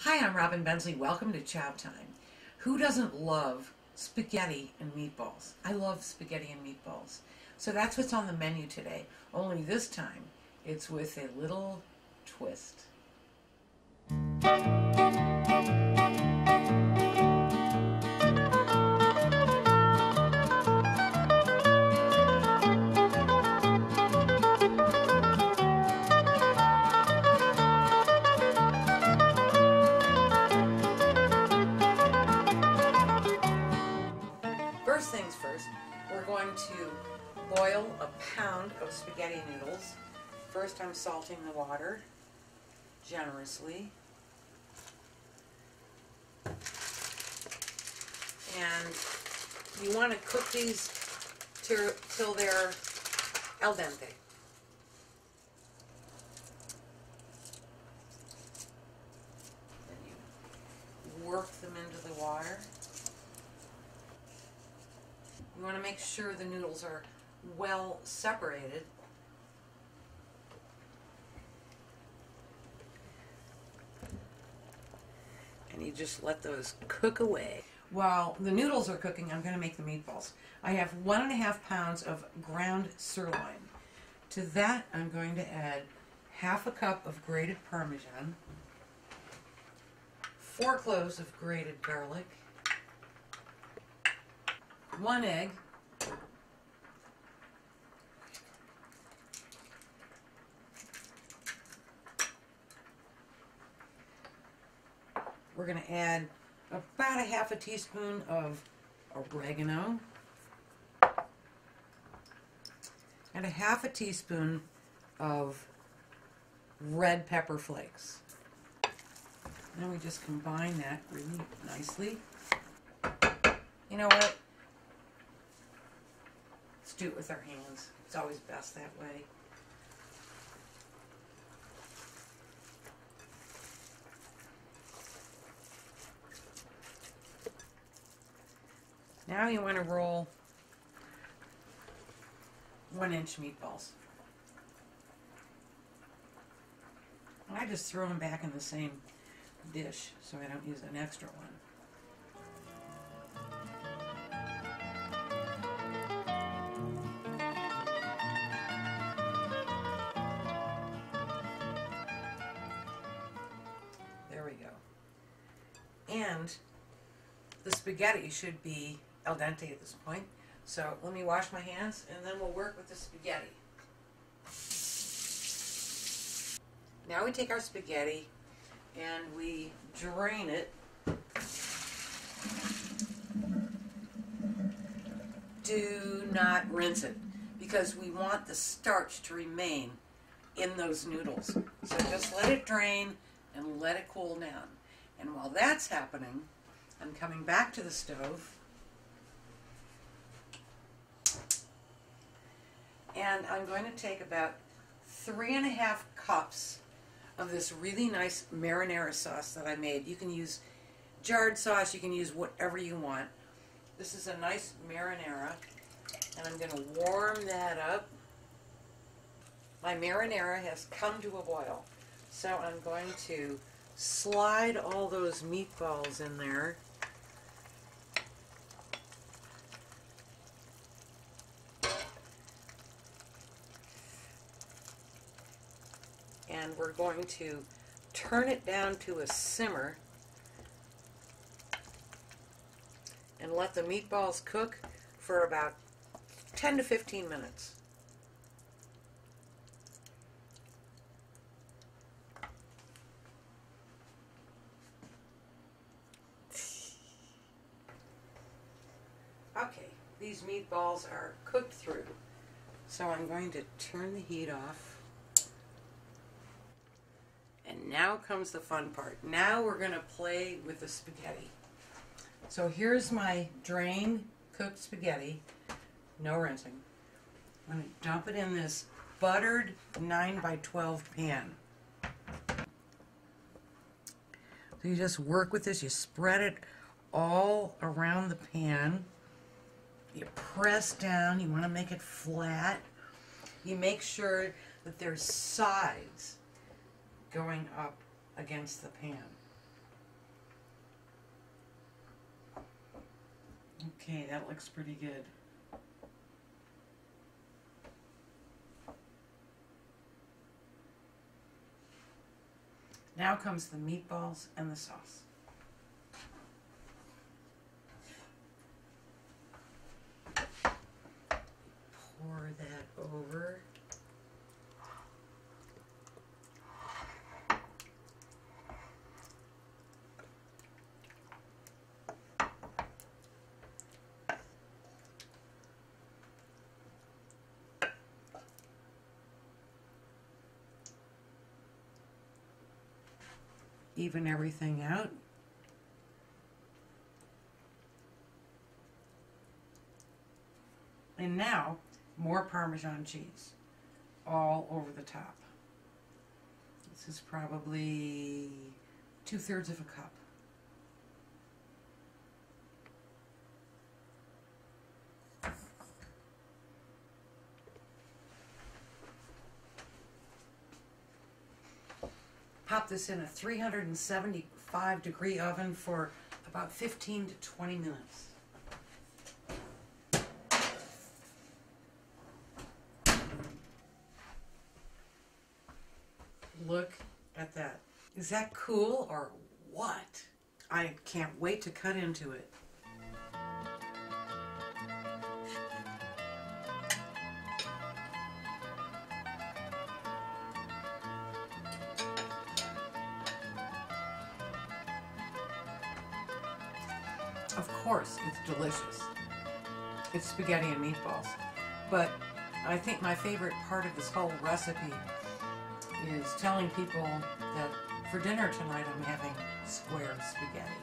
Hi, I'm Robin Bensley. Welcome to Chow Time. Who doesn't love spaghetti and meatballs? I love spaghetti and meatballs. So that's what's on the menu today. Only this time, it's with a little twist. First things first, we're going to boil a pound of spaghetti noodles. First, I'm salting the water generously. And you want to cook these till they're al dente. Then you work them into the water. You want to make sure the noodles are well separated. And you just let those cook away. While the noodles are cooking, I'm going to make the meatballs. I have 1.5 pounds of ground sirloin. To that, I'm going to add half a cup of grated Parmesan, 4 cloves of grated garlic, 1 egg, we're going to add about 1/2 teaspoon of oregano and 1/2 teaspoon of red pepper flakes. Then we just combine that really nicely. You know what? Let's do it with our hands. It's always best that way. Now you want to roll 1-inch meatballs. I just throw them back in the same dish so I don't use an extra one. There we go. And the spaghetti should be al dente at this point. So let me wash my hands and then we'll work with the spaghetti. Now we take our spaghetti and we drain it. Do not rinse it because we want the starch to remain in those noodles. So just let it drain and let it cool down. And while that's happening, I'm coming back to the stove and I'm going to take about 3.5 cups of this really nice marinara sauce that I made. You can use jarred sauce, you can use whatever you want. This is a nice marinara and I'm going to warm that up. My marinara has come to a boil, so I'm going to slide all those meatballs in there. And we're going to turn it down to a simmer and let the meatballs cook for about 10 to 15 minutes. Okay, these meatballs are cooked through, so I'm going to turn the heat off. And now comes the fun part. Now we're going to play with the spaghetti. So here's my drained cooked spaghetti, no rinsing. I'm going to dump it in this buttered 9x12 pan. So you just work with this, you spread it all around the pan. You press down, you want to make it flat. You make sure that there's sides going up against the pan. Okay, that looks pretty good. Now comes the meatballs and the sauce. Pour that over. Even everything out. And now, more Parmesan cheese all over the top. This is probably 2/3 of a cup. Pop this in a 375-degree oven for about 15 to 20 minutes. Look at that. Is that cool or what? I can't wait to cut into it. Of course, it's delicious. It's spaghetti and meatballs. But I think my favorite part of this whole recipe is telling people that for dinner tonight I'm having square spaghetti.